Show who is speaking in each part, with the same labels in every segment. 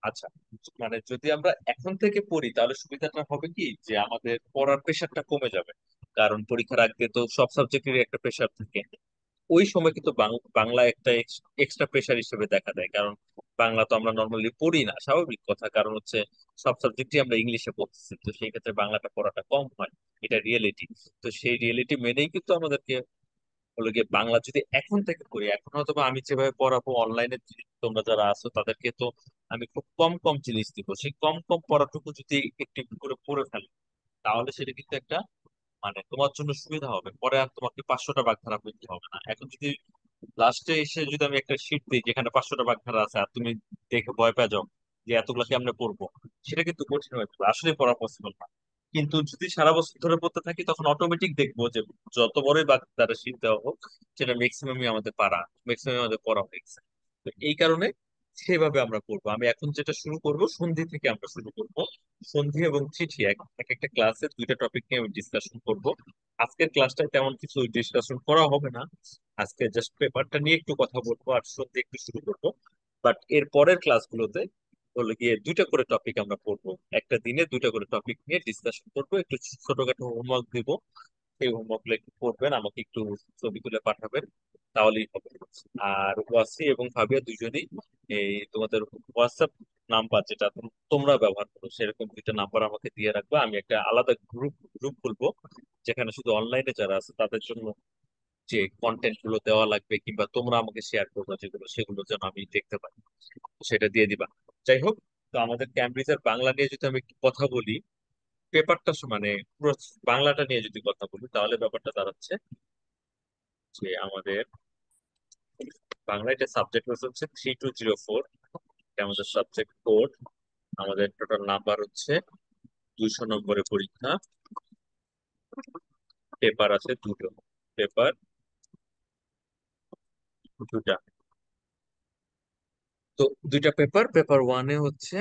Speaker 1: আচ্ছা, মানে যদি আমরা এখন থেকে পড়ি তাহলে সুবিধাটা হবে কি যে আমাদের পড়ার প্রেশারটা কমে যাবে। কারণ পরীক্ষার আগে তো সব সাবজেক্টেরই একটা প্রেশার থাকে। ওই সময় কিন্তু বাংলা একটা এক্সট্রা প্রেশার হিসেবে দেখা দেয়। কারণ বাংলা তো আমরা নর্মালি পড়ি না, স্বাভাবিক কথা, কারণ হচ্ছে সব সাবজেক্টই আমরা ইংলিশে পড়তেছি, তো সেই ক্ষেত্রে বাংলাটা পড়াটা কম হয়। এটা রিয়েলিটি। তো সেই রিয়েলিটি মেনেই কিন্তু আমাদেরকে হলো গিয়ে বাংলা যদি এখন থেকে করি, এখন হয়তো বা আমি যেভাবে পড়াবো অনলাইনে, তোমরা যারা আছো তাদেরকে তো আমি খুব কম কম জিনিস দিব, সেই কম কম পড়াটুকু যদি একটু একটু করে পড়ে ফেলি, তাহলে সেটা কিন্তু একটা মানে তোমার জন্য সুবিধা হবে। পরে আর তোমাকে 500টা বাগধারা পড়তে হবে না। এখন যদি লাস্টে এসে যদি আমি একটা শীট দিই যেখানে 500টা বাগধারা আছে, আর তুমি দেখে ভয় পেয়ে যাও যে এতগুলা কেমনে পড়বো, সেটা কিন্তু কঠিন হয়ে যাবে, আসলে পড়া পসিবল না। কিন্তু যদি সারা বছর ধরে পড়তে থাকি তখন অটোমেটিক দেখবো যে যত বড়ই বাগধারা শীট দেওয়া হোক, সেটা ম্যাক্সিমামই আমাদের পারা, ম্যাক্সিমাম আমাদের পড়া হয়ে গেছে। তো এই কারণে সেভাবে আমরা পড়বো। আমি এখন যেটা শুরু করব, সন্ধি থেকে আমরা শুরু করব। সন্ধি এবং চিঠি এক এক একটা ক্লাসে দুইটা টপিক নিয়ে আমি ডিসকাশন করব। আজকের ক্লাসটায় তেমন কিছু ডিসকাশন করা হবে না। আজকে জাস্ট পেপারটা নিয়ে একটু কথা বলবো আর সন্ধি একটু শুরু করবো। বাট এর পরের ক্লাসগুলোতে হলো গিয়ে দুইটা করে টপিক আমরা পড়বো। একটা দিনে দুইটা করে টপিক নিয়ে ডিসকাশন করবো, একটু ছোটখাটো হোমওয়ার্ক দিব। সেই হোমওয়ার্ক গুলো একটু করবেন, আমাকে একটু ছবি তুলে পাঠাবেন, তাহলেই হবে। আর ওয়াসি এবং ভাবিয়া দুজনেই এই তোমাদের হোয়াটসঅ্যাপ নাম্বার যেটা তোমরা ব্যবহার করো সেরকম দুইটা নাম্বার আমাকে দিয়ে রাখবে। আমি একটা আলাদা গ্রুপ গ্রুপ খুলবো, যেখানে শুধু অনলাইনে যারা আছে তাদের জন্য যে কন্টেন্ট গুলো দেওয়া লাগবে কিংবা তোমরা আমাকে শেয়ার করবে যেগুলো, সেগুলো যেন আমি দেখতে পাই, সেটা দিয়ে দিবা। যাই হোক, তো আমাদের ক্যামব্রিজের বাংলা নিয়ে যদি আমি একটু কথা বলি, পেপারটা মানে পুরো বাংলাটা নিয়ে যদি কথা বলি, তাহলে ব্যাপারটা দাঁড়াচ্ছে যে আমাদের বাংলা এটা সাবজেক্ট হচ্ছে 3204। আমাদের সাবজেক্ট কোড, আমাদের টোটাল নাম্বার হচ্ছে 200 নম্বরের পরীক্ষা। পেপার আছে দুটো, পেপার দুটা। তো দুইটা পেপার, পেপার ওয়ানে হচ্ছে,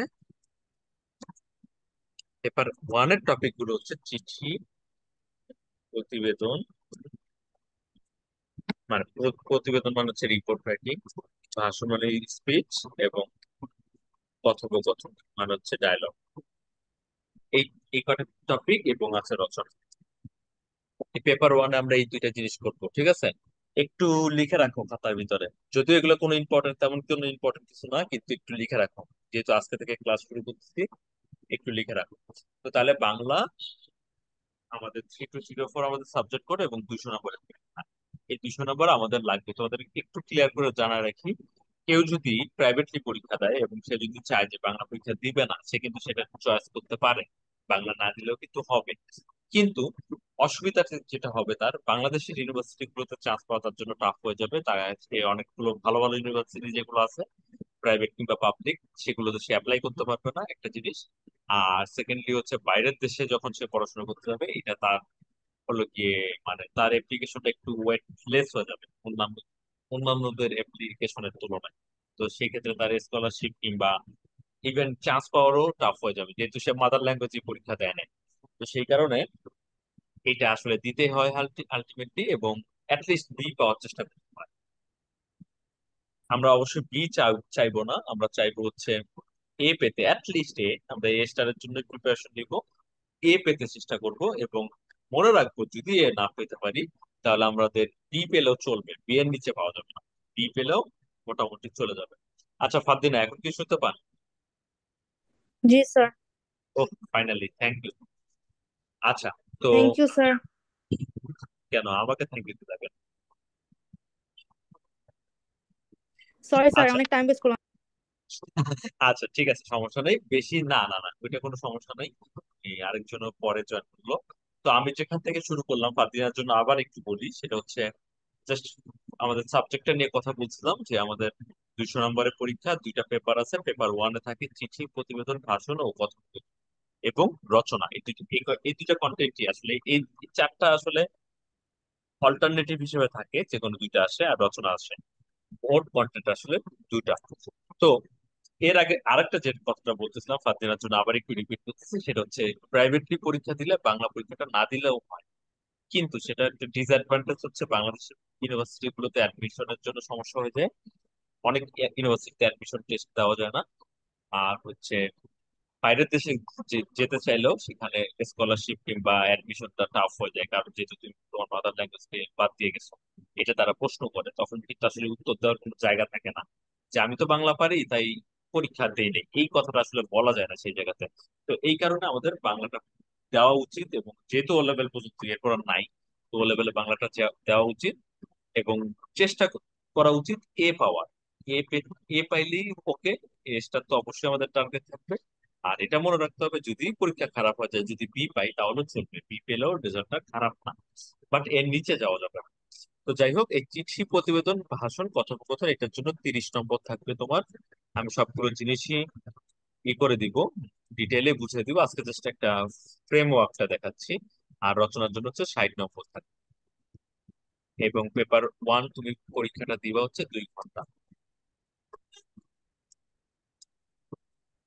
Speaker 1: পেপার ওয়ানের টপিক গুলো হচ্ছে চিঠি, প্রতিবেদন, মানে প্রতিবেদন মানে হচ্ছে রিপোর্ট রাইটিং, ভাষণ মানে স্পিচ, এবং কথোপকথন মানে হচ্ছে ডায়লগ। এই এই কটা টপিক এবং আছে রচনা। এই পেপার ওয়ানে আমরা এই দুইটা জিনিস করবো, ঠিক আছে? একটু লিখে রাখো খাতার ভিতরে। যদিও এগুলো কোনো ইম্পর্টেন্ট, তেমন কোনো ইম্পর্টেন্ট কিছু না, কিন্তু একটু লিখে রাখো, যেহেতু আজকে থেকে ক্লাস শুরু করতেছি। একটু লিখে রাখো। তো তাহলে বাংলা আমাদের 3204 আমাদের সাবজেক্ট কোড এবং 200 নম্বরের পরীক্ষা। এই 200 নম্বর আমাদের লাগবে। তোমাদের একটু ক্লিয়ার করে জানা রাখি, কেউ যদি প্রাইভেটলি পরীক্ষা দেয় এবং সে যদি চায় যে বাংলা পরীক্ষা দিবে না, সে কিন্তু সেটা চয়েস করতে পারে, বাংলা না দিলেও কিন্তু হবে। কিন্তু অসুবিধা যেটা হবে, তার বাংলাদেশের ইউনিভার্সিটি গুলোতে চান্স পাওয়া তার জন্য টাফ হয়ে যাবে। তার সে অনেকগুলো ভালো ভালো ইউনিভার্সিটি যেগুলো আছে, প্রাইভেট কিংবা পাবলিক, সেগুলোতে সে অ্যাপ্লাই করতে পারবে না, একটা জিনিস। আর সেকেন্ডলি হচ্ছে বাইরের দেশে যখন সে পড়াশোনা করতে যাবে, এটা তার হলো গিয়ে মানে তার অ্যাপ্লিকেশনটা একটু ওয়েটলেস হয়ে যাবে অন্যান্য অন্যান্যদের অ্যাপ্লিকেশনের তুলনায়। তো সেই ক্ষেত্রে তার স্কলারশিপ কিংবা ইভেন চান্স পাওয়ারও টাফ হয়ে যাবে, যেহেতু সে মাদার ল্যাঙ্গুয়েজে পরীক্ষা দেয় না। তো সেই কারণে এটা আসলে দিতে হয় আলটিমেটলি, এবং অ্যাটলিস্ট বি পাওয়ার চেষ্টা করতে হয়। আমরা অবশ্যই বি চাইবো না, আমরা চাইবো হচ্ছে এ পেতে, অ্যাটলিস্ট এ। আমরা এ স্টারের জন্য প্রিপারেশন নিব, এ পেতে চেষ্টা করব। এবং মনে রাখবো যদি এ না পেতে পারি, তাহলে আমাদের বি পেলেও চলবে, বি এর নিচে পাওয়া যাবে না, বি পেলেও মোটামুটি চলে যাবে। আচ্ছা ফারদিনা, এখন কি শুনতে পান?
Speaker 2: জি স্যার।
Speaker 1: ও, ফাইনালি, থ্যাংক ইউ। আচ্ছা, তো
Speaker 2: থ্যাংক ইউ স্যার।
Speaker 1: কেন আমাকে থ্যাংক ইউ দিতে হবে?
Speaker 2: সরি স্যার,
Speaker 1: আচ্ছা,
Speaker 2: অনেক টাইম ওয়েস্ট করলাম।
Speaker 1: আচ্ছা, ঠিক আছে, সমস্যা নেই, বেশি না না না, ওইটা কোনো সমস্যা নেই। এই আরেকজন পরে জয়েন করলো। তো আমি যেখান থেকে শুরু করলাম ফারদিনার জন্য আবার একটু বলি, সেটা হচ্ছে জাস্ট আমাদের সাবজেক্টটা নিয়ে কথা বলছিলাম যে আমাদের 200 নম্বরের পরীক্ষা, দুইটা পেপার আছে। পেপার ওয়ানে থাকে চিঠি, প্রতিবেদন, ভাষণ ও কথোপকথন এবং রচনা। এই দুইটা কন্টেন্টই আসলে, এই চারটা আসলে অল্টারনেটিভ হিসেবে থাকে, যে কোনো দুইটা আসে আর রচনা আসে। ওর কন্টেন্ট আসলে দুইটা। তো এর আগে আরেকটা যে কথাটা বলতেছিলাম ফাতিনার জন্য আবার একটু রিপিট করতেছি, সেটা হচ্ছে প্রাইভেটলি পরীক্ষা দিলে বাংলা পরীক্ষাটা না দিলেও হয়। কিন্তু সেটা একটা ডিসঅ্যাডভান্টেজ হচ্ছে, বাংলাদেশের ইউনিভার্সিটি গুলোতে অ্যাডমিশনের জন্য সমস্যা হয়ে যায়। অনেক ইউনিভার্সিটিতে অ্যাডমিশন টেস্ট দেওয়া যায় না। আর হচ্ছে বাইরের দেশে যেতে চাইলেও সেখানে স্কলারশিপ কিংবা অ্যাডমিশনটা টাফ হয়ে যায়, কারণ যেহেতু তুমি তোমার মাদার ল্যাঙ্গুয়েজকে বাদ দিয়ে গেছো। এটা তারা প্রশ্ন করে, তখন কিন্তু আসলে উত্তর দেওয়ার কোনো জায়গা থাকে না যে আমি তো বাংলা পারি তাই পরীক্ষা দেই নেই, এই কথাটা আসলে বলা যায় না সেই জায়গাতে। তো এই কারণে আমাদের বাংলাটা দেওয়া উচিত, এবং যেহেতু ও লেভেল পর্যন্ত এরপর আর নাই, তো ও লেভেলে বাংলাটা দেওয়া উচিত। এবং চেষ্টা করা উচিত এ পাওয়ার। এ পাইলেই ওকে, এসটা তো অবশ্যই আমাদের টার্গেট থাকবে। আর এটা মনে রাখতে হবে, যদি পরীক্ষা খারাপ হয়ে যায়, যদি বি পাই তাহলে চলবে, বি পেলেও রেজাল্টটা খারাপ না, বাট এর নিচে যাওয়া যাবে না। তো যাই হোক, এই চিঠি, প্রতিবেদন, ভাষণ, কথোপকথন, এটার জন্য 30 নম্বর থাকবে তোমার। আমি সবগুলো জিনিসই করে দিব, ডিটেলে বুঝিয়ে দিব। আজকে জাস্ট একটা ফ্রেমওয়ার্কটা দেখাচ্ছি। আর রচনার জন্য হচ্ছে 60 নম্বর থাকবে। এবং পেপার ওয়ান তুমি পরীক্ষাটা দিবা হচ্ছে 2 ঘন্টা,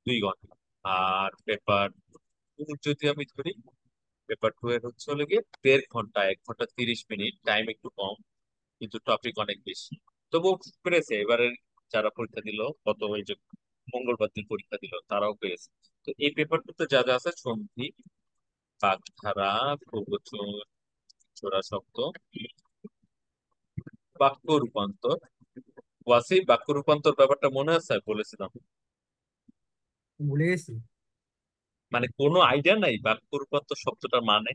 Speaker 1: 2 ঘন্টা। আর পেপার টু যদি আমি ধরি, পেপার টু এর হচ্ছে হলো গিয়ে 1.5 ঘন্টা, 1 ঘন্টা 30 মিনিট, টাইম একটু কম কিন্তু টপিক অনেক বেশি। তবুও পেরেছে এবারে যারা পরীক্ষা দিল, গত ওই যে মঙ্গলবার দিন পরীক্ষা দিল, তারাও পেরেছে। তো এই পেপারটাতে যা যা আছে: সন্ধি, বাগধারা, বহুবচন, জোড়া শব্দ, বাক্য রূপান্তর। ওয়াসি, বাক্য রূপান্তর ব্যাপারটা মনে আছে বলেছিলাম?
Speaker 3: ভুলে গেছি।
Speaker 1: মানে কোনো আইডিয়া নাই বাক্য রূপান্তর শব্দটার মানে?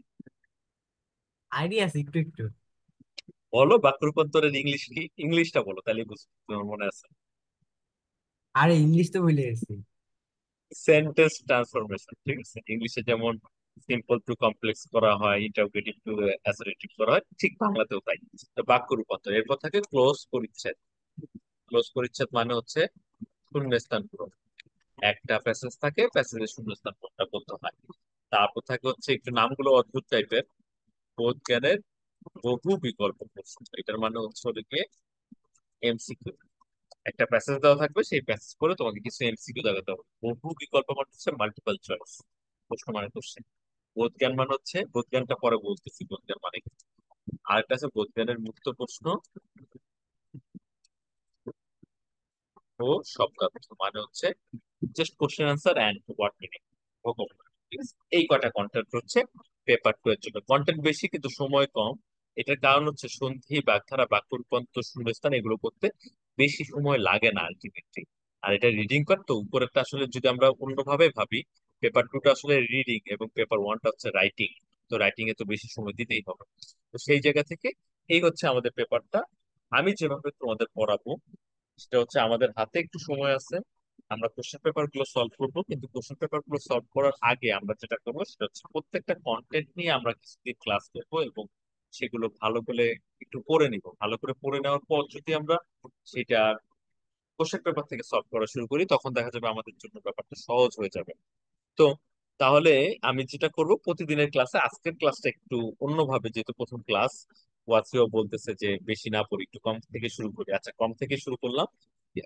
Speaker 3: আইডিয়া আছে একটু একটু।
Speaker 1: বলো বাক্য রূপান্তরের ইংলিশ কি, ইংলিশটা বলো তাহলে বুঝতে তোমার মনে আছে।
Speaker 3: আরে ইংলিশ তো ভুলে গেছি।
Speaker 1: সেন্টেন্স ট্রান্সফরমেশন, ঠিক আছে? ইংলিশে যেমন সিম্পল টু কমপ্লেক্স করা হয়, ইন্টারোগেটিভ টু অ্যাসার্টিভ করা হয়, ঠিক বাংলাতেও তাই। তো বাক্য রূপান্তর, এরপর থাকে ক্লোজ পরিচ্ছেদ। ক্লোজ পরিচ্ছেদ মানে হচ্ছে শূন্যস্থান পূরণ। একটা প্যাসেজ থাকে, প্যাসেজের শূন্যস্থান পূরণটা করতে হয়। তারপর থাকে হচ্ছে একটু নামগুলো অদ্ভুত টাইপের, বোধ জ্ঞানের বহু বিকল্প প্রশ্ন। এটার মানে হচ্ছে হলো গিয়ে এমসিকিউ। একটা প্যাসেজ দেওয়া থাকবে, সেই প্যাসেজ করে তোমাকে কিছু এমসিকিউ দেখাতে হবে। বহু বিকল্প মানে হচ্ছে মাল্টিপল চয়েস প্রশ্ন, মানে কোশ্চেন। বোধ জ্ঞান মানে হচ্ছে, বোধ জ্ঞানটা পরে বলতেছি বোধ জ্ঞান মানে কি। আরেকটা আছে বোধ জ্ঞানের মুক্ত প্রশ্ন ও শব্দার্থ, মানে হচ্ছে just question answer and what meaning. এই কটা কন্টেন্ট হচ্ছে পেপার টু এর জন্য। কন্টেন্ট বেশি কিন্তু সময় কম। এটার কারণ হচ্ছে সন্ধি, বাগধারা, বাক্য রূপান্তর, শূন্যস্থান এগুলো করতে বেশি সময় লাগে না আলটিমেটলি। আর এটা রিডিং পার্ট, তো উপরেরটা আসলে যদি আমরা অন্যভাবে ভাবি, পেপার টুটা আসলে রিডিং এবং পেপার ওয়ানটা হচ্ছে রাইটিং। তো রাইটিং এ তো বেশি সময় দিতেই হবে। তো সেই জায়গা থেকে এই হচ্ছে আমাদের পেপারটা। আমি যেভাবে তোমাদের পড়াবো সেটা হচ্ছে, আমাদের হাতে একটু সময় আছে, আমরা কোশ্চেন পেপার গুলো সলভ করবো। কিন্তু কোশ্চেন পেপার গুলো সলভ করার আগে আমরা যেটা করবো সেটা হচ্ছে, প্রত্যেকটা কন্টেন্ট নিয়ে আমরা কিছুদিন ক্লাস করবো, এবং সেগুলো ভালো করে একটু পড়ে নিব। ভালো করে পড়ে নেওয়ার পর যদি আমরা সেটা কোশ্চেন পেপার থেকে সলভ করা শুরু করি, তখন দেখা যাবে আমাদের জন্য ব্যাপারটা সহজ হয়ে যাবে। তো তাহলে আমি যেটা করব, প্রতিদিনের ক্লাসে, আজকের ক্লাসটা একটু অন্যভাবে, যেহেতু প্রথম ক্লাস, ওয়াসিও বলতেছে যে বেশি না পড়ি, একটু কম থেকে শুরু করি। আচ্ছা, কম থেকে শুরু করলাম।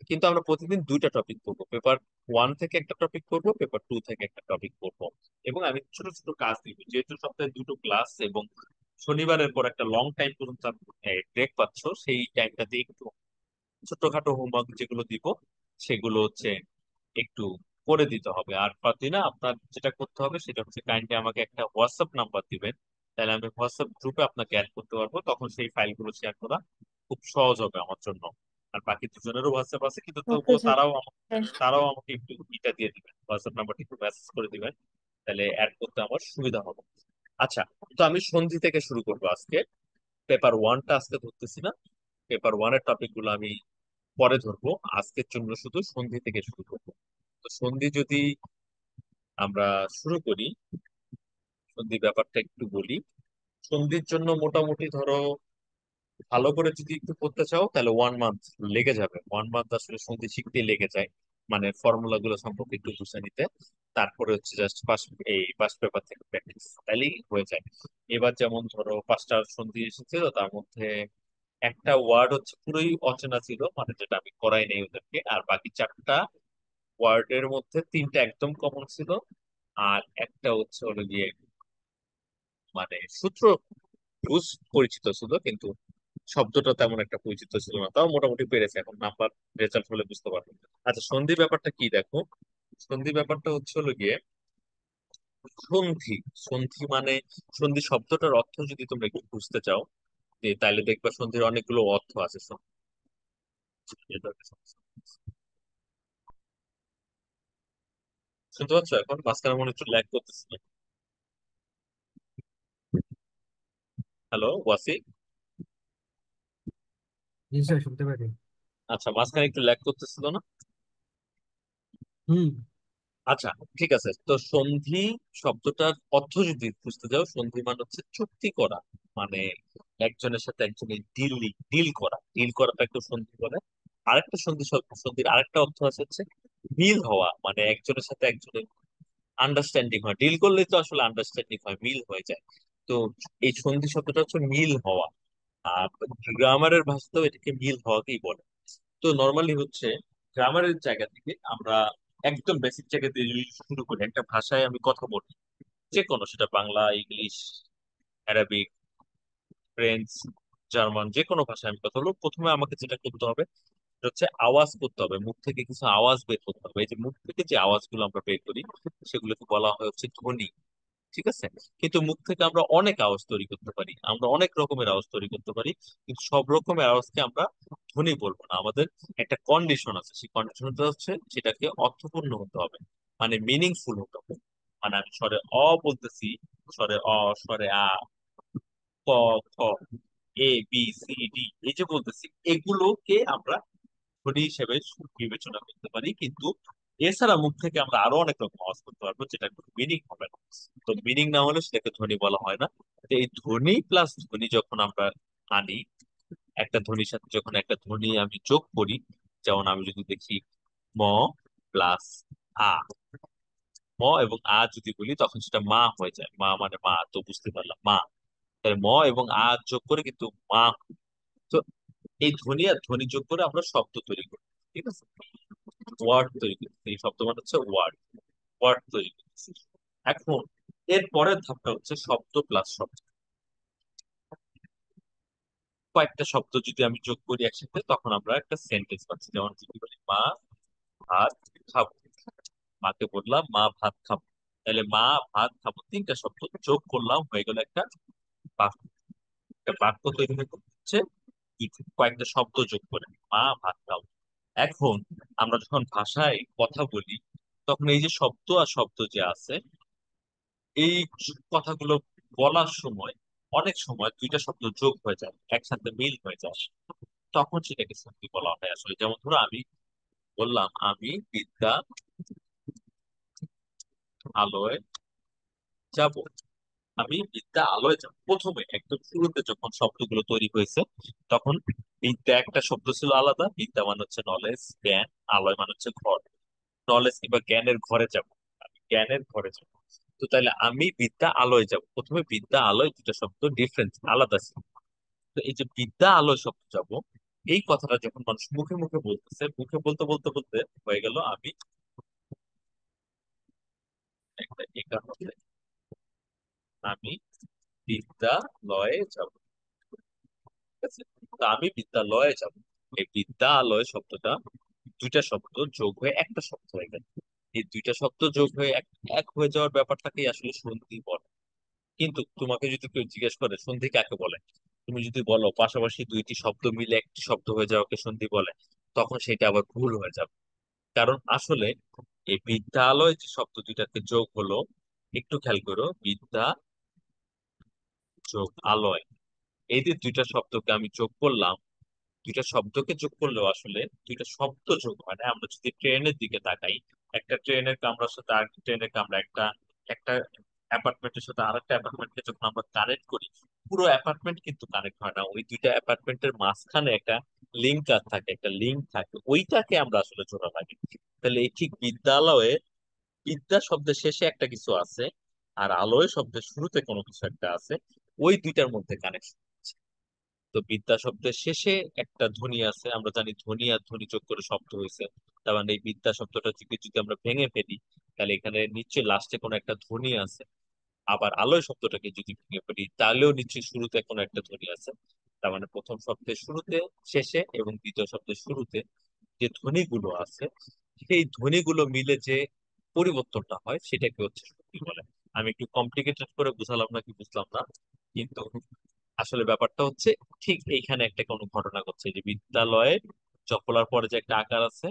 Speaker 1: কিন্তু আমরা প্রতিদিন দুইটা টপিক করবো, পেপার ওয়ান থেকে একটা টপিক করবো, পেপার টু থেকে একটা টপিক করবো। এবং আমি ছোট ছোট কাজ দিব, যেহেতু সপ্তাহে দুটো ক্লাস, এবং শনিবারের পর একটা লং টাইম পর্যন্ত ব্রেক পাচ্ছ, সেই টাইমটাতে একটু ছোটখাটো হোমওয়ার্ক যেগুলো দিব সেগুলো হচ্ছে একটু করে দিতে হবে। আর পারদিনা, আপনার যেটা করতে হবে সেটা হচ্ছে, কাইন্ডলি আমাকে একটা হোয়াটসঅ্যাপ নাম্বার দিবেন, তাহলে আমি হোয়াটসঅ্যাপ গ্রুপে আপনাকে অ্যাড করতে পারবো, তখন সেই ফাইলগুলো শেয়ার করা খুব সহজ হবে আমার জন্য। আর বাকি দুজনেরও হোয়াটসঅ্যাপ আছে, কিন্তু
Speaker 2: ওকে
Speaker 1: তবুও
Speaker 2: স্যার।
Speaker 1: তারাও আমাকে একটু ইটা দিয়ে দিবেন, হোয়াটসঅ্যাপ নাম্বারটা একটু মেসেজ করে দিবেন, তাহলে অ্যাড করতে আমার সুবিধা হবে। আচ্ছা, তো আমি সন্ধি থেকে শুরু করবো আজকে। পেপার ওয়ানটা আজকে ধরতেছি না, পেপার ওয়ানের টপিক গুলো আমি পরে ধরবো। আজকের জন্য শুধু সন্ধি থেকে শুরু করবো। তো সন্ধি যদি আমরা শুরু করি, সন্ধি ব্যাপারটা একটু বলি। সন্ধির জন্য মোটামুটি ধরো, ভালো করে যদি একটু করতে চাও তাহলে 1 মান্থ লেগে যাবে। 1 মান্থ আসলে সন্ধি শিখতে লেগে যায়, মানে ফর্মুলা গুলো সম্পর্কে একটু বুঝে নিতে। তারপরে হচ্ছে জাস্ট পাস পেপার থেকে প্র্যাকটিস, তাইলেই হয়ে যায়। এবার যেমন ধরো 5টা সন্ধি এসেছে, তো তার মধ্যে একটা ওয়ার্ড হচ্ছে পুরোই অচেনা ছিল, মানে যেটা আমি করাই নাই ওদেরকে। আর বাকি 4টা ওয়ার্ডের মধ্যে 3টা একদম কমন ছিল, আর একটা হচ্ছে হলো গিয়ে মানে সূত্র ইউজ পরিচিত ছিল, কিন্তু শব্দটা তেমন একটা পরিচিত ছিল না। তাও মোটামুটি পেরেছে, এখন নাম্বার রেজাল্ট হলে বুঝতে পারবো। আচ্ছা, সন্ধি ব্যাপারটা কি দেখো। সন্ধি ব্যাপারটা হচ্ছে হলো গিয়ে সন্ধি। সন্ধি মানে সন্ধি শব্দটার অর্থ যদি তোমরা একটু বুঝতে চাও তাহলে দেখবা সন্ধির অনেকগুলো অর্থ আছে। শুনতে পাচ্ছ? এখন মাঝখানে মনে হচ্ছে ল্যাগ করতেছে। হ্যালো ওয়াসি।
Speaker 3: জি স্যার, শুনতে পারি।
Speaker 1: আচ্ছা, মাঝখানে একটু ল্যাগ করতেছিল না?
Speaker 3: হুম।
Speaker 1: আচ্ছা, ঠিক আছে। তো সন্ধি শব্দটার অর্থ যদি বুঝতে যাও, সন্ধি মানে হচ্ছে চুক্তি করা, মানে একজনের সাথে একজনের ডিল ডিল করা, ডিল করাটা একটু সন্ধি বলে। আরেকটা সন্ধির আরেকটা অর্থ আছে হচ্ছে মিল হওয়া, মানে একজনের সাথে একজনের আন্ডারস্ট্যান্ডিং হয়। ডিল করলে তো আসলে আন্ডারস্ট্যান্ডিং হয়, মিল হয়ে যায়। তো এই সন্ধি শব্দটা হচ্ছে মিল হওয়া। আর গ্রামারের ভাষাতেও এটাকে মিল হওয়াকেই বলে। তো নর্মালি হচ্ছে গ্রামারের জায়গা থেকে আমরা একদম বেসিক জায়গা দিয়ে যদি শুরু করি, একটা ভাষায় আমি কথা বলি, যে কোনো, সেটা Bangla, English, Arabic, French, German, যে কোনো ভাষায় আমি কথা বলবো, প্রথমে আমাকে যেটা করতে হবে সেটা হচ্ছে আওয়াজ করতে হবে, মুখ থেকে কিছু আওয়াজ বের করতে হবে। এই যে মুখ থেকে যে আওয়াজগুলো আমরা বের করি সেগুলোকে বলা হয় হচ্ছে ধ্বনি। ঠিক আছে? কিন্তু মুখ থেকে আমরা অনেক আওয়াজ তৈরি করতে পারি, আমরা অনেক রকমের আওয়াজ তৈরি করতে পারি, কিন্তু সব রকমের আওয়াজকে আমরা ধ্বনি বলবো না। আমাদের একটা কন্ডিশন আছে, সেই কন্ডিশনটা হচ্ছে সেটাকে অর্থপূর্ণ হতে হবে, মানে মিনিংফুল হতে হবে। মানে আমি স্বরে অ বলতেছি, স্বরে অ, স্বরে আ, ক, খ, এ, বি, সি, ডি, এই যে বলতেছি, এগুলোকে আমরা ধ্বনি হিসেবে বিবেচনা করতে পারি। কিন্তু এছাড়া মুখ থেকে আমরা আরো অনেক রকম আওয়াজ করতে পারবো, যেটা মিনিং হবে না। তো মিনিং না হলে সেটাকে ধ্বনি বলা হয় না। তো এই ধ্বনি প্লাস ধ্বনি যখন আমরা আনি, একটা ধ্বনির সাথে যখন একটা ধ্বনি আমি যোগ করি, যেমন আমি যদি দেখি ম প্লাস আ, ম এবং আ যদি বলি তখন সেটা মা হয়ে যায়। মা মানে মা, তো বুঝতে পারলাম মা। তাহলে ম এবং আ যোগ করে কিন্তু মা। তো এই ধ্বনি আর ধ্বনি যোগ করে আমরা শব্দ তৈরি করি। ঠিক আছে? ওয়ার্ড তৈরি করতেছি, এই শব্দ মানে হচ্ছে ওয়ার্ড, ওয়ার্ড তৈরি করতেছি। এখন এর পরের ধাপটা হচ্ছে শব্দ প্লাস শব্দ। কয়েকটা শব্দ যদি আমি যোগ করি একসাথে, তখন আমরা একটা সেন্টেন্স পাচ্ছি। যেমন যদি বলি মা ভাত খাবো, মাকে বললাম মা ভাত খাবো, তাহলে মা ভাত খাবো, তিনটা শব্দ যোগ করলাম, হয়ে গেল একটা বাক্য। একটা বাক্য তৈরি হচ্ছে কয়েকটা শব্দ যোগ করে, মা ভাত খাবো। এখন আমরা যখন ভাষায় কথা বলি, তখন এই যে শব্দ আর শব্দ যে আছে, এই কথাগুলো বলার সময় অনেক সময় দুইটা শব্দ যোগ হয়ে যায়, একসাথে মিল হয়ে যায়, তখন সেটাকে সন্ধি বলা হয় আসলে। যেমন ধরো আমি বললাম আমি আলোয় যাব, আমি বিদ্যা আলোয় যাব। প্রথমে একদম শুরুতে যখন শব্দগুলো তৈরি হয়েছে, তখন বিদ্যা একটা শব্দ ছিল আলাদা, বিদ্যা মানে হচ্ছে নলেজ, জ্ঞান, আলোয় মানে হচ্ছে ঘর, নলেজ কিংবা জ্ঞানের ঘরে যাব, আমি জ্ঞানের ঘরে যাব। তো তাহলে আমি বিদ্যা আলোয় যাব, প্রথমে বিদ্যা আলোয় দুটা শব্দ ডিফারেন্স, আলাদা ছিল। তো এই যে বিদ্যা আলোয় শব্দ যাব, এই কথাটা যখন মানুষ মুখে মুখে বলতেছে, মুখে বলতে বলতে বলতে হয়ে গেল আমি একটা একার মধ্যে, আমি বিদ্যালয়ে যাব। ঠিক আছে? তো আমি বিদ্যালয়ে যাব, এই বিদ্যালয় শব্দটা দুইটা শব্দ যোগ হয়ে একটা শব্দ হয়ে গেল। এই দুইটা শব্দ যোগ হয়ে এক এক হয়ে যাওয়ার ব্যাপারটাকেই আসলে সন্ধি বলে। কিন্তু তোমাকে যদি কেউ জিজ্ঞেস করে সন্ধি কাকে বলে, তুমি যদি বলো পাশাপাশি দুইটি শব্দ মিলে একটি শব্দ হয়ে যাওয়াকে সন্ধি বলে, তখন সেটা আবার ভুল হয়ে যাবে। কারণ আসলে এই বিদ্যালয় যে শব্দ দুইটাকে যোগ হলো, একটু খেয়াল করো, বিদ্যা যোগ আলয়, এই যে দুইটা শব্দকে আমি যোগ করলাম, দুইটা শব্দকে যোগ করলেও আসলে দুইটা শব্দ যোগ হয় না। আমরা যদি ট্রেনের দিকে তাকাই, একটা ট্রেনের কামরার সাথে আরেকটা ট্রেনের কামরা, একটা একটা অ্যাপার্টমেন্টের সাথে আরেকটা অ্যাপার্টমেন্টকে যখন আমরা কানেক্ট করি, পুরো অ্যাপার্টমেন্ট কিন্তু কানেক্ট হয় না, ওই দুইটা অ্যাপার্টমেন্টের মাঝখানে একটা লিঙ্কার থাকে, একটা লিঙ্ক থাকে, ওইটাকে আমরা আসলে জোড়া লাগি। তাহলে এই ঠিক বিদ্যালয়ে বিদ্যা শব্দের শেষে একটা কিছু আছে, আর আলোয় শব্দের শুরুতে কোনো কিছু একটা আছে, ওই দুইটার মধ্যে কানেকশন। তো বিদ্যা শব্দের শেষে একটা ধ্বনি আছে, আমরা জানি ধ্বনি আর ধ্বনি যোগ করে শব্দ হয়েছে। তার মানে এই বিদ্যা শব্দটা যদি আমরা ভেঙে ফেলি, তাহলে এখানে নিশ্চয়ই লাস্টে কোনো একটা ধ্বনি আছে। আবার আলোয় শব্দটাকে যদি ভেঙে ফেলি, তাহলেও নিশ্চয়ই শুরুতে কোনো একটা ধ্বনি আছে। তার মানে প্রথম শব্দের শুরুতে, শেষে এবং দ্বিতীয় শব্দের শুরুতে যে ধ্বনিগুলো আছে, সেই ধ্বনিগুলো মিলে যে পরিবর্তনটা হয় সেটাকে হচ্ছে সন্ধি বলে। আমি একটু কমপ্লিকেটেড করে বুঝালাম না কি বুঝলাম না, কিন্তু আসলে ব্যাপারটা হচ্ছে ঠিক এইখানে একটা কোনো ঘটনা ঘটছে যে বিদ্যালয়ে জফলার পরে যে একটা আকার আছে,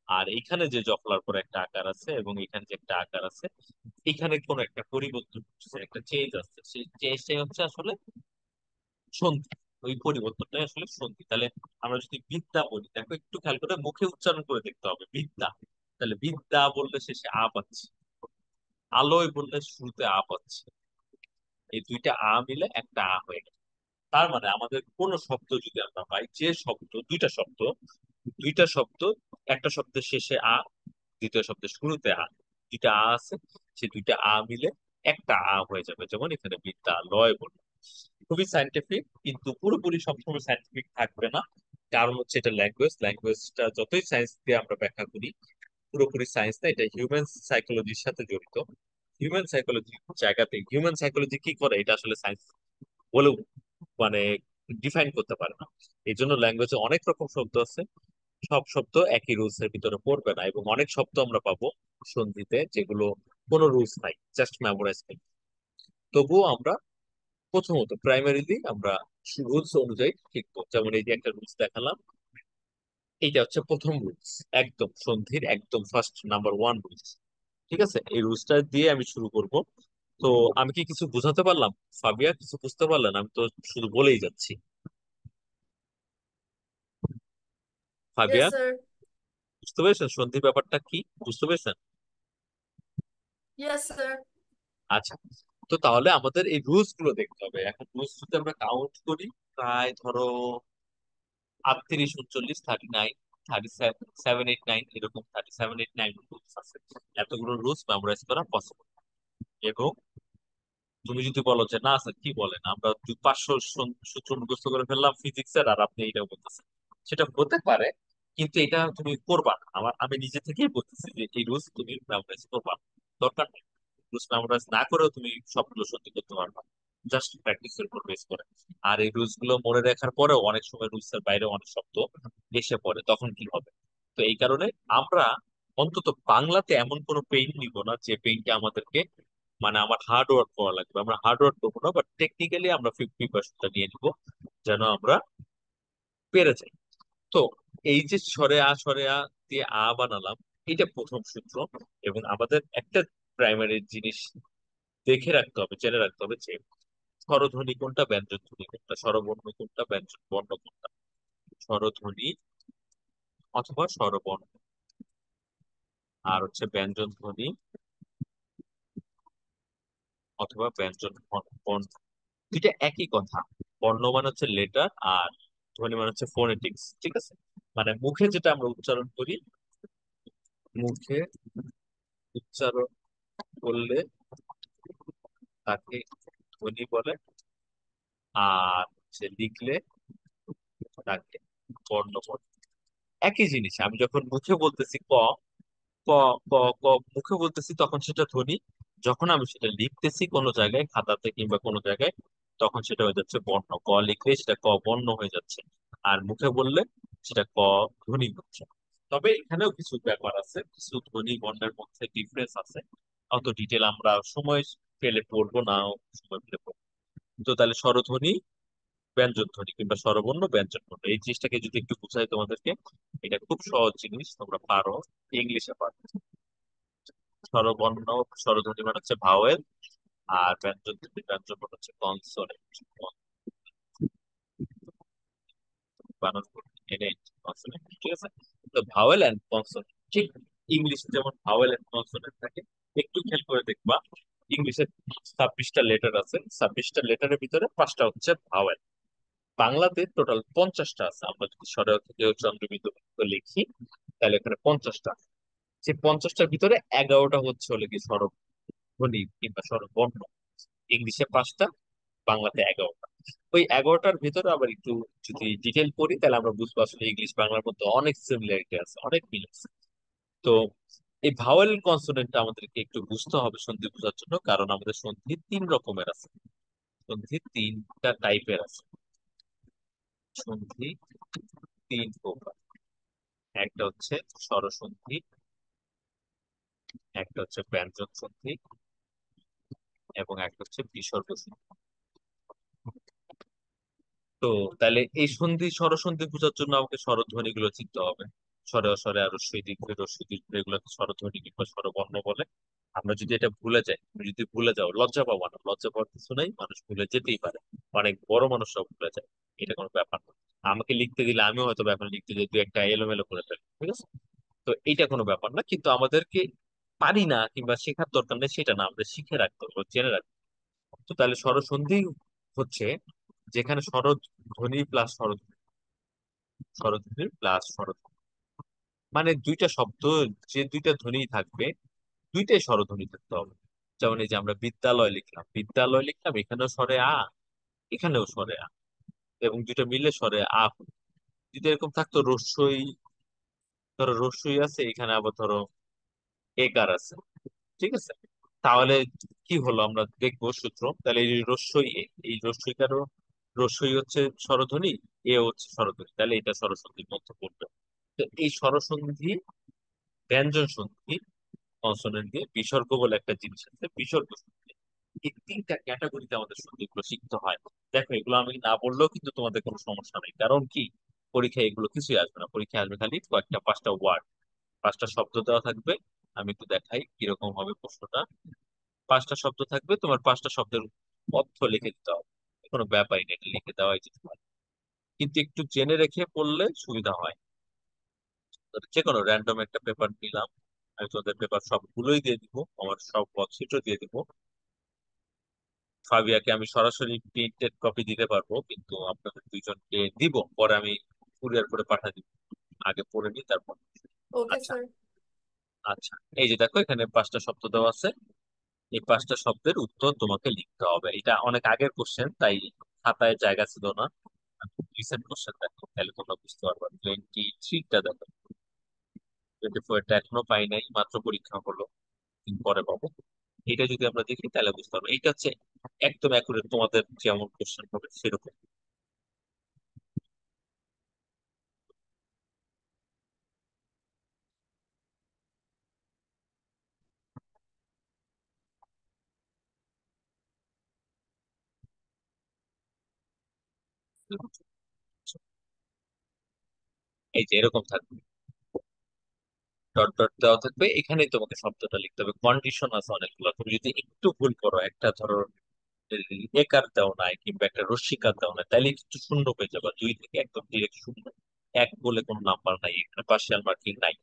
Speaker 1: আর এইখানে যে জফলার পরে একটা আকার আছে এবং এখানে যে একটা আকার আছে, এখানে কোন একটা পরিবর্তন হচ্ছে, একটা চেঞ্জ আসছে, সেই চেঞ্জটাই হচ্ছে আসলে সন্ধি। ওই পরিবর্তনটাই আসলে সন্ধি। তাহলে আমরা যদি বিদ্যা বলি, দেখো একটু খেয়াল করে মুখে উচ্চারণ করে দেখতে হবে বিদ্যা। তাহলে বিদ্যা বললে শেষে আ পাচ্ছি, আলোয় বললে শুরুতে আ পাচ্ছি, এই দুইটা আ মিলে একটা আ হয়ে গেল। তার মানে আমাদের কোন শব্দ যদি আমরা পাই, যে শব্দ, দুইটা শব্দ, একটা শব্দের শেষে আ, দ্বিতীয় শব্দের শুরুতে আ, দুইটা আ আছে, সেই দুইটা আ মিলে একটা আ হয়ে যাবে, যেমন এখানে বিদ্যালয় বলল। খুবই সাইন্টিফিক, কিন্তু পুরোপুরি সবসময় সাইন্টিফিক থাকবে না। কারণ হচ্ছে এটা ল্যাঙ্গুয়েজ, ল্যাঙ্গুয়েজটা যতই সায়েন্স দিয়ে আমরা ব্যাখ্যা করি, পুরোপুরি সায়েন্স না, এটা হিউম্যান সাইকোলজির সাথে জড়িত। হিউম্যান সাইকোলজি জায়গাতে হিউম্যান সাইকোলজি কি করে এটা আসলে সায়েন্স বলেও মানে ডিফাইন করতে পারে না। এই জন্য ল্যাঙ্গুয়েজে অনেক রকম শব্দ আছে, সব শব্দ একই রুলস এর ভিতরে পড়বে না, এবং অনেক শব্দ আমরা পাবো সন্ধিতে যেগুলো কোনো রুলস নাই, জাস্ট মেমোরাইজ করি। তবুও আমরা প্রথমত প্রাইমারিলি আমরা রুলস অনুযায়ী শিখবো। যেমন এই যে একটা রুলস দেখালাম, এইটা হচ্ছে প্রথম রুলস, একদম সন্ধির একদম ফার্স্ট নাম্বার ওয়ান রুলস। ঠিক আছে, এই রুলসটা দিয়ে আমি শুরু করব। তো আমি কি কিছু বুঝাতে পারলাম? ফাবিয়া, কিছু বুঝতে পারলেন? আমি তো শুধু বলেই যাচ্ছি। Fabia,
Speaker 4: Yes, sir.
Speaker 1: বুঝতে পেরেছেন সন্ধি ব্যাপারটা কি? বুঝতে পেরেছেন?
Speaker 4: Yes, sir.
Speaker 1: আচ্ছা, তো তাহলে আমাদের এই রুলস গুলো দেখতে হবে। এখন রুলস যদি আমরা কাউন্ট করি, প্রায় ধরো 38, 39, 39, 37, 38, 9, এরকম 37, 38, 9 রুলস আছে। এতগুলো রুলস মেমোরাইজ করা পসিবল। এবং তুমি যদি বলো যে না স্যার কি বলেন, আমরা 500 সূত্র মুখস্থ করে ফেললাম ফিজিক্সের, আর আপনি এটা বলতেছেন, সেটা হতে পারে, কিন্তু এটা তুমি করবা না। আমি নিজে থেকেই বলতেছি যে এই রুলস তুমি মেমোরাইজ করবা না। দরকার নেই। রুলস মেমোরাইজ না করেও তুমি সবগুলো সত্যি করতে পারবা, জাস্ট প্র্যাকটিসের উপর বেস করে। আর এই রুলস গুলো মনে রাখার পরেও অনেক সময় রুলস এর বাইরে অনেক শব্দ এসে পড়ে, তখন কি হবে? তো এই কারণে আমরা অন্তত বাংলাতে এমন কোনো পেইন নিব না যে পেইনটা আমাদেরকে আমার হার্ড ওয়ার্ক করা লাগবে। আমরা হার্ড ওয়ার্ক করবো না, বাট টেকনিক্যালি আমরা 50%টা নিয়ে নিবো, যেন আমরা পেরে যাই। তো এই যে সরে আ দিয়ে আ বানালাম, এটা প্রথম সূত্র। এবং আমাদের একটা প্রাইমারি জিনিস দেখে রাখতে হবে, জেনে রাখতে হবে যে স্বরধ্বনি কোনটা, ব্যঞ্জন ধ্বনি কোনটা, স্বরবর্ণ কোনটা, ব্যঞ্জন বর্ণ কোনটা। স্বরধ্বনি অথবা স্বরবর্ণ, আর হচ্ছে ব্যঞ্জন ধ্বনি অথবা ব্যঞ্জন বর্ণ, দুইটা একই কথা। বর্ণ মানে হচ্ছে লেটার, আর ধ্বনি মানে হচ্ছে ফোনেটিক্স। ঠিক আছে, মুখে যেটা আমরা উচ্চারণ করি, মুখে উচ্চারণ করলে তাকে ধ্বনি বলে, আর হচ্ছে লিখলে তাকে বর্ণ বলে। একই জিনিস। আমি যখন মুখে বলতেছি ক, ক, ক, ক, মুখে বলতেছি তখন সেটা ধ্বনি। যখন আমি সেটা লিখতেছি কোনো জায়গায়, খাতাতে কিংবা কোনো জায়গায়, তখন সেটা হয়ে যাচ্ছে বর্ণ। ক লিখলে সেটা ক বর্ণ হয়ে যাচ্ছে, আর মুখে বললে সেটা ক ধ্বনি হচ্ছে। তবে এখানেও কিছু ব্যাপার আছে, কিছু ধ্বনি বর্ণের মধ্যে ডিফারেন্স আছে। অত ডিটেল আমরা সময় পেলে পড়বো না, সময় পেলে পড়বো। তো তাহলে স্বরধ্বনি, ব্যঞ্জন ধ্বনি কিংবা স্বরবর্ণ, ব্যঞ্জন বর্ণ, এই জিনিসটাকে যদি একটু বুঝাই তোমাদেরকে, এটা খুব সহজ জিনিস, তোমরা পারো, ইংলিশে পারো। স্বরবর্ণ, স্বরধ্বনি মানে হচ্ছে ভাওয়েল, আর ব্যঞ্জন ধ্বনি, ব্যঞ্জন বর্ণ হচ্ছে কনসোনেন্ট। বানান এনে কনসোনেন্ট। ঠিক আছে, তো ভাওয়েল এন্ড কনসোনেন্ট, ঠিক ইংলিশে যেমন ভাওয়েল এন্ড কনসোনেন্ট থাকে, একটু খেয়াল করে দেখবা ইংলিশে 26টা লেটার আছে, 26টা লেটারের ভিতরে 5টা হচ্ছে ভাওয়েল। বাংলাতে টোটাল 50টা আছে। আমরা যদি স্বরে থেকে চন্দ্রবিন্দু লিখি, তাহলে এখানে 50টা আছে। সেই 50টার ভিতরে 11টা হচ্ছে হলে কি স্বরধ্বনি কিংবা স্বরবর্ণ। ইংলিশে 5টা, বাংলাতে 11টা। ওই 11টার ভিতরে আবার একটু যদি ডিটেল পড়ি, তাহলে আমরা বুঝবো আসলে ইংলিশ বাংলার মধ্যে অনেক সিমিলারিটি আছে, অনেক মিল আছে। তো এই ভাওয়েল কনসোনেন্টটা আমাদেরকে একটু বুঝতে হবে সন্ধি বোঝার জন্য, কারণ আমাদের সন্ধি 3 রকমের আছে। সন্ধি 3টা টাইপের আছে। সন্ধি 3 প্রকার। একটা হচ্ছে স্বরসন্ধি, একটা হচ্ছে ব্যঞ্জন সন্ধি এবং একটা হচ্ছে বিসর্গ সন্ধি। তো তাহলে এই সন্ধি স্বরসন্ধি বোঝার জন্য আমাকে স্বরধ্বনি গুলো চিনতে হবে। স্বরে অস্বরে আর রস্বই দীর্ঘ রস্বই দীর্ঘ এগুলোকে স্বরধ্বনি কিংবা স্বরবর্ণ বলে। আমরা যদি এটা ভুলে যাই, তুমি যদি ভুলে যাও লজ্জা পাবো না, লজ্জা পাওয়ার কিছু নাই, মানুষ ভুলে যেতেই পারে। অনেক বড় মানুষরাও ভুলে যায়, এটা কোনো ব্যাপার না। আমাকে লিখতে দিলে আমিও হয়তো এখন লিখতে যে দু একটা এলোমেলো করে ফেলি, ঠিক আছে। তো এইটা কোনো ব্যাপার না, কিন্তু আমাদেরকে পারি না কিংবা শেখার দরকার নেই সেটা না, আমরা শিখে রাখতে হবে, জেনে রাখতে হবে। তো তাহলে স্বরসন্ধি হচ্ছে যেখানে স্বরধ্বনি প্লাস স্বরধ্বনি, স্বরধ্বনি প্লাস স্বরধ্বনি, মানে দুইটা শব্দ, যে দুইটা ধ্বনি থাকবে দুইটাই স্বরধ্বনি থাকতে হবে। যেমন এই যে আমরা বিদ্যালয় লিখলাম, বিদ্যালয় লিখলাম, এখানেও স্বরে আ, এখানেও স্বরে আ, এবং দুইটা মিলে স্বরে আ হলো। যদি এরকম থাকতো রস্যই, ধরো রস্যই আছে এখানে, আবার ধরো একার আছে, ঠিক আছে, তাহলে কি হলো আমরা দেখবো সূত্র। তাহলে এই রস্যই এ, এই রস্যইকারও রস্যই হচ্ছে স্বরধ্বনি, এ হচ্ছে স্বরধ্বনি, তাহলে এটা স্বরসন্ধির মধ্যে পড়বে। তো এই স্বরসন্ধি, ব্যঞ্জন সন্ধি, কনসোনেন্ট দিয়ে বিসর্গ বলে একটা জিনিস আছে, বিসর্গ সন্ধি, এই তিনটা ক্যাটাগরিতে আমাদের সন্ধিগুলো শিখতে হয়। দেখো এগুলো আমি না বললেও কিন্তু তোমাদের কোনো সমস্যা নেই, কারণ কি পরীক্ষায় এগুলো কিছুই আসবে না, পরীক্ষায় আসবে খালি কয়েকটা পাঁচটা ওয়ার্ড, পাঁচটা শব্দ দেওয়া থাকবে। আমি একটু দেখাই কিরকম হবে প্রশ্নটা। পাঁচটা শব্দ থাকবে, তোমার পাঁচটা শব্দের অর্থ লিখে দিতে হবে। কোনো ব্যাপারই নেই, এটা লিখে দেওয়াই যেতে পারে, কিন্তু একটু জেনে রেখে পড়লে সুবিধা হয়। তো যে কোনো র্যান্ডম একটা পেপার নিলাম, আমি তোমাদের পেপার সবগুলোই দিয়ে দিব, আমার সব ওয়ার্কশিটও দিয়ে দিব। ফাবিয়াকে আমি সরাসরি প্রিন্টেড কপি দিতে পারবো, কিন্তু আপনাদের দুইজনকে দিব, পরে আমি কুরিয়ার করে পাঠিয়ে দিব। আগে পড়ে নিই তারপর।
Speaker 4: ওকে
Speaker 1: আচ্ছা,
Speaker 4: স্যার।
Speaker 1: আচ্ছা, এই যে দেখো এখানে পাঁচটা শব্দ দেওয়া আছে, এই পাঁচটা শব্দের উত্তর তোমাকে লিখতে হবে। এটা অনেক আগের কোশ্চেন, তাই খাতায় জায়গা ছিল না। রিসেন্ট কোশ্চেন দেখো, তাহলে তোমরা বুঝতে পারবে। 23টা দেখো, 24টা এখনো পাই নাই, মাত্র পরীক্ষা হলো, দিন পরে পাবো। এটা যদি আমরা দেখি তাহলে বুঝতে পারবো, এটা হচ্ছে একদম অ্যাকুরেট তোমাদের যেমন কোশ্চেন হবে সেরকম। এই যে এরকম থাকবে, ডট ডট দেওয়া থাকবে, এখানেই তোমাকে শব্দটা লিখতে হবে। কন্ডিশন আছে অনেকগুলো, তুমি যদি একটু ভুল করো, একটা ধরো একার দেও নাই কিংবা একটা রস্বীকার দেও নাই, তাহলে কিন্তু শূন্য পেয়ে যাবে, দুই থেকে একদম ডিরেক্ট শূন্য। এক বলে কোনো নাম্বার নাই, এখানে পার্সিয়াল মার্কিং নাই।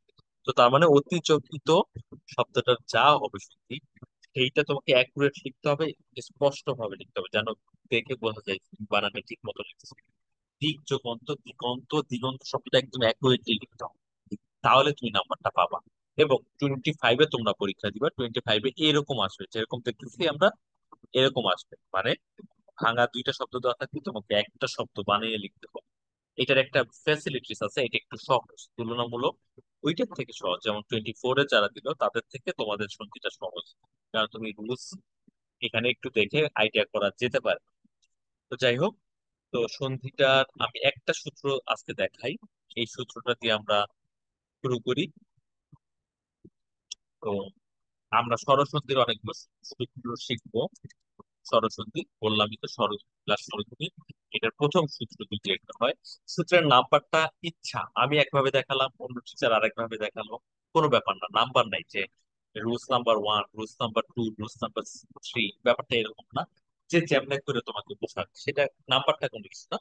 Speaker 1: তো তার মানে অতিচকিত শব্দটার যা হবে শুদ্ধি, সেইটা তোমাকে অ্যাকুরেট লিখতে হবে, স্পষ্ট ভাবে লিখতে হবে, যেন দেখে বোঝা যায় তুমি বানানে ঠিক মতো লিখছো। দিক যুগন্ত দিগন্ত দিগন্ত শব্দটা একদম অ্যাকুরেটলি লিখতে হবে, তাহলে তুমি নাম্বারটা পাবা। এবং 25-এ তোমরা পরীক্ষা দিবা, 25-এ এরকম আসবে, যেরকম দেখতেছি আমরা এরকম আসবে, মানে ভাঙা দুইটা শব্দ দেওয়া থাকবে, তোমাকে একটা শব্দ বানিয়ে লিখতে হবে। এটার একটা ফ্যাসিলিটিস আছে, এটা একটু সহজ তুলনামূলক, ওইটার থেকে সহজ। যেমন 24-এ যারা দিল তাদের থেকে তোমাদের সঙ্গীটা সহজ, কারণ তুমি রুলস এখানে একটু দেখে আইডিয়া করা যেতে পারে। তো যাই হোক, তো সন্ধিটার আমি একটা সূত্র আজকে দেখাই, এই সূত্রটা দিয়ে আমরা শুরু করি। তো আমরা স্বরসন্ধির অনেকগুলো সূত্র শিখবো। স্বরসন্ধি বললামই তো, স্বর প্লাস স্বরধ্বনি, এটার প্রথম সূত্র যদি একটা হয়, সূত্রের নাম্বারটা ইচ্ছা, আমি একভাবে দেখালাম, অন্য টিচার আরেকভাবে দেখালো, কোনো ব্যাপার না, নাম্বার নাই যে rules number 1, rules number 2, rules number 3, ব্যাপারটা এরকম না। যে যেমনে করে তোমাকে বোঝাক সেটা, নাম্বারটা কোনো কিছু না,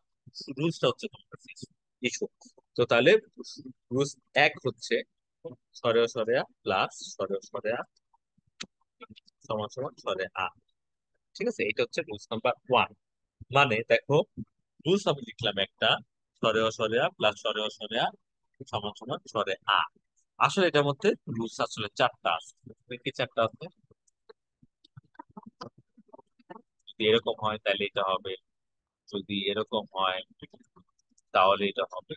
Speaker 1: রুলসটা হচ্ছে তোমার ইস্যু। তো তাহলে রুলস এক হচ্ছে স্বরেয় স্বরেয়া প্লাস স্বরেয় স্বরেয়া সমান সমান স্বরে আ, ঠিক আছে, এটা হচ্ছে রুলস নাম্বার 1। মানে দেখো, রুলস আমি লিখলাম একটা, স্বরে অস্বরে আ প্লাস স্বরে অস্বরে আ সমান সমান স্বরে আ। আসলে এটার মধ্যে রুলস আসলে চারটা আছে। কি চারটা আছে? যদি এরকম হয় তাহলে এটা হবে, যদি এরকম হয় তাহলে এটা হবে,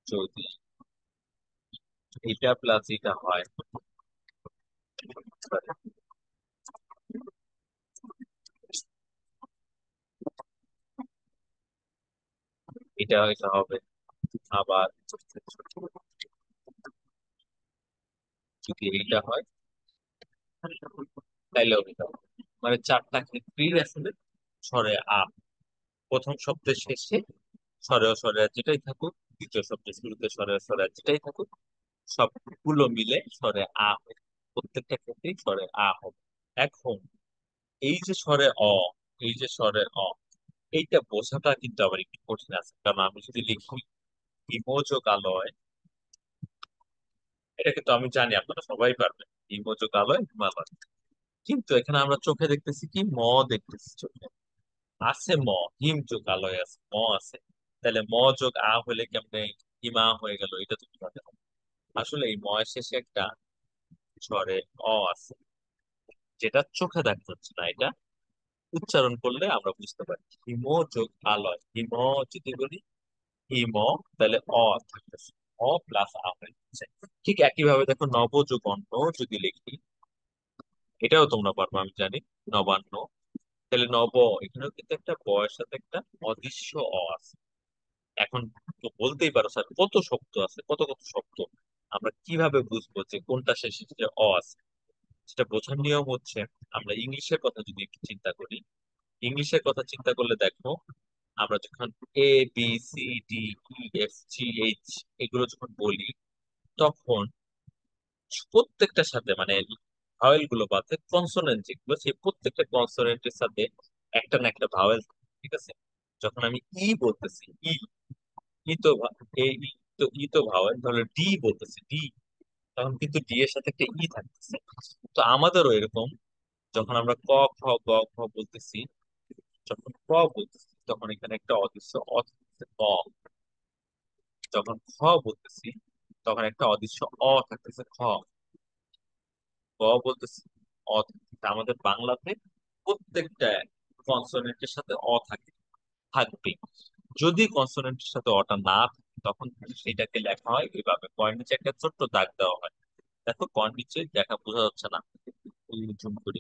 Speaker 1: যদি এটা প্লাস এটা হয়, এটা এটা হবে। আবার যদি এইটা হয় তাইলেও নিতে হবে। মানে চারটা ক্ষেত্রেই আসলে স্বরে আ। প্রথম শব্দের শেষে স্বরে ও স্বরে আর যেটাই থাকুক, দ্বিতীয় শব্দের শুরুতে স্বরে ও স্বরে আর যেটাই থাকুক, সবগুলো মিলে স্বরে আ হবে। প্রত্যেকটা ক্ষেত্রেই স্বরে আ হবে। এখন এই যে স্বরে অ, এই যে স্বরে অ, এইটা বোঝাটা কিন্তু আবার একটু কঠিন আছে, কারণ আমি যদি লিখি হিমযোগালয়, এটা কিন্তু আমি জানি আপনারা সবাই পারবেন, হিমযোগালয় হিমালয়। কিন্তু এখানে আমরা চোখে দেখতেছি কি, ম দেখতেছি চোখে, আছে ম, হিম যোগ আলয় আছে, ম আছে। তাহলে ম যোগ আ হলে কেমনে হিমা হয়ে গেল, এটা তো বোঝাতে হবে। আসলে এই ময়ের শেষে একটা স্বরে অ আছে, যেটা চোখে দেখা যাচ্ছে না, এটা উচ্চারণ করলে আমরা বুঝতে পারি। হিম যোগ আলয়, হিম যদি বলি হিম, তাহলে অ থাকতেছে, অ প্লাস আ হয়ে যাচ্ছে। ঠিক একইভাবে দেখো নব যোগ অন্ন যদি লিখি, এটাও তোমরা পারবো আমি জানি, নবান্ন। তাহলে নব, এখানেও কিন্তু একটা বয়ের সাথে একটা অদৃশ্য অ আছে। এখন তো বলতেই পারো স্যার কত শব্দ আছে, কত কত শব্দ, আমরা কিভাবে বুঝবো যে কোনটা শেষে যে অ আছে? সেটা বোঝার নিয়ম হচ্ছে, আমরা ইংলিশের কথা যদি একটু চিন্তা করি, ইংলিশের কথা চিন্তা করলে দেখো, আমরা যখন A B C D E F G H এগুলো যখন বলি, তখন প্রত্যেকটার সাথে মানে ভাওয়েল গুলো বাদে কনসোনেন্ট যেগুলো, সেই প্রত্যেকটা কনসোনেন্টের সাথে একটা না একটা ভাওয়েল, ঠিক আছে? যখন আমি ই বলতেছি, ই, ই তো এই ই তো ভাওয়েল, তাহলে ডি বলতেছি, ডি, তখন কিন্তু ডি এর সাথে একটা ই থাকতেছে। তো আমাদেরও এরকম, যখন আমরা ক খ গ ঘ বলতেছি, যখন ক বলতেছি তখন এখানে একটা অদৃশ্য অ থাকতেছে, ক। যখন খ বলতেছি তখন একটা অদৃশ্য অ থাকতেছে, খ। গ বলতেছি, অ থাকতেছে। আমাদের বাংলাতে প্রত্যেকটা কনসোনেন্টের সাথে অ থাকে, থাকবে। যদি কনসোনেন্টের সাথে অটা না থাকে, তখন সেটাকে লেখা হয় এইভাবে, কয়ের নিচে একটা ছোট্ট দাগ দেওয়া হয়। দেখো কয়ের নিচে দেখা বোঝা যাচ্ছে না, জুম করি,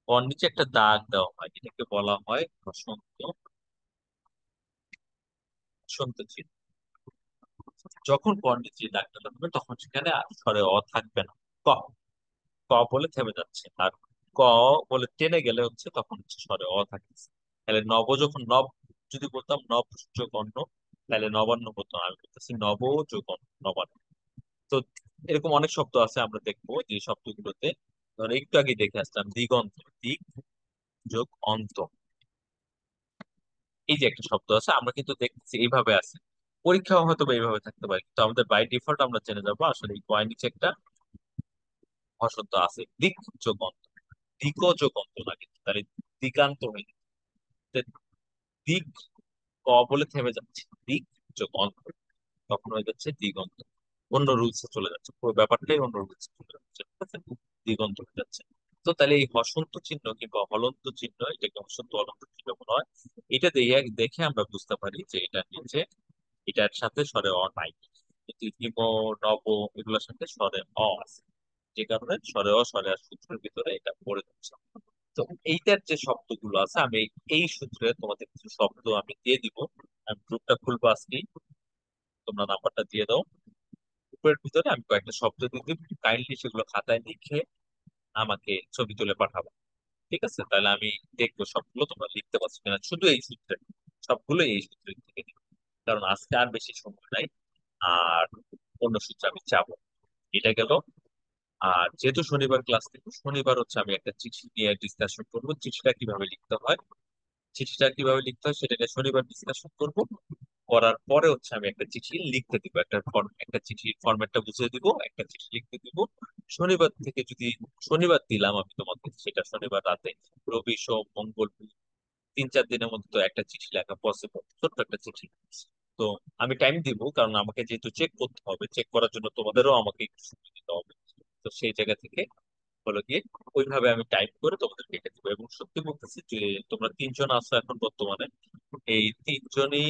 Speaker 1: কয়ের নিচে একটা দাগ দেওয়া হয়, এটাকে বলা হয় বসন্ত, বসন্ত চিহ্ন। যখন কয়ের নিচে এই দাগটা লাগবে, তখন সেখানে আর স্বরে অ থাকবে না, ক, ক বলে থেমে যাচ্ছে। আর ক বলে টেনে গেলে হচ্ছে তখন হচ্ছে স্বরে অ থাকতেছে। তাহলে নব, যখন নব যদি বলতাম নব যোগ অন্ন, তাহলে নবান্ন হতো না। আমি বলতেছি নব যোগ অন্ন, নবান্ন। তো এরকম অনেক শব্দ আছে, আমরা দেখবো যে শব্দগুলোতে, ধরো একটু আগে দেখে আসলাম দিগন্ত, দিক যোগ অন্ত, এই যে একটা শব্দ আছে, আমরা কিন্তু দেখতেছি এইভাবে আছে। পরীক্ষাও হয়তো বা এইভাবে থাকতে পারে, কিন্তু আমাদের বাই ডিফল্ট আমরা জেনে যাবো আসলে এই কয় নিচে একটা শব্দ আছে, দিক যোগ অন্ত। দিক যোগ অন্ত না কিন্তু, তাহলে দিগান্ত হয়ে যাচ্ছে। দিক, ক বলে থেমে যাচ্ছে, দিক যোগ অন্ত, তখন হয়ে যাচ্ছে দিগন্ত। অন্য রুলসে চলে যাচ্ছে, পুরো ব্যাপারটাই অন্য রুলসে চলে যাচ্ছে, ঠিক আছে? দিগন্ত হয়ে যাচ্ছে। তো তাহলে এই হসন্ত চিহ্ন কিংবা হলন্ত চিহ্ন, এটাকে হসন্ত হলন্ত চিহ্ন বলা হয়। এটা দিয়ে দেখে আমরা বুঝতে পারি যে এটা নিচে, এটার সাথে স্বরে অ নাই। কিন্তু ইম, নব, এগুলোর সাথে স্বরে অ আছে, যে কারণে স্বরে অ স্বরে আর সূত্রের ভিতরে এটা পড়ে যাচ্ছে। তো এইটার যে শব্দগুলো আছে, আমি এই সূত্রে তোমাদের কিছু শব্দ আমি দিয়ে দিব। আমি গ্রুপটা খুলবো আজকে, তোমরা নাম্বারটা দিয়ে দাও। গ্রুপের ভিতরে আমি কয়েকটা শব্দ দিয়ে দিব, কাইন্ডলি সেগুলো খাতায় লিখে আমাকে ছবি তুলে পাঠাবো, ঠিক আছে? তাহলে আমি দেখবো সবগুলো তোমরা লিখতে পারছো কিনা, শুধু এই সূত্রে, সবগুলো এই সূত্রে থেকে দিব, কারণ আজকে আর বেশি সময় নাই। আর অন্য সূত্রে আমি যাবো, এটা গেল। আর যেহেতু শনিবার ক্লাস থেকে, শনিবার হচ্ছে আমি একটা চিঠি নিয়ে ডিসকাশন করবো, চিঠিটা কিভাবে লিখতে হয়, চিঠিটা কিভাবে লিখতে হয় সেটা নিয়ে শনিবার ডিসকাশন করব। করার পরে হচ্ছে আমি একটা চিঠি লিখতে দিব, একটা একটা চিঠির ফরম্যাটটা বুঝিয়ে দিব, একটা চিঠি লিখতে দিব। শনিবার থেকে যদি, শনিবার দিলাম আমি তোমাকে, সেটা শনিবার রাতে, রবি সোম মঙ্গল বুধ, 3-4 দিনের মধ্যে তো একটা চিঠি লেখা পসিবল, ছোট্ট একটা চিঠি। তো আমি টাইম দিব, কারণ আমাকে যেহেতু চেক করতে হবে, চেক করার জন্য তোমাদেরও আমাকে একটু সময় দিতে হবে। তো সেই জায়গা থেকে হলো গিয়ে ওইভাবে আমি টাইপ করে তোমাদেরকে এটা দিব। এবং সত্যি বলতেছি যে তোমরা 3 জন আছো এখন বর্তমানে, এই 3 জনই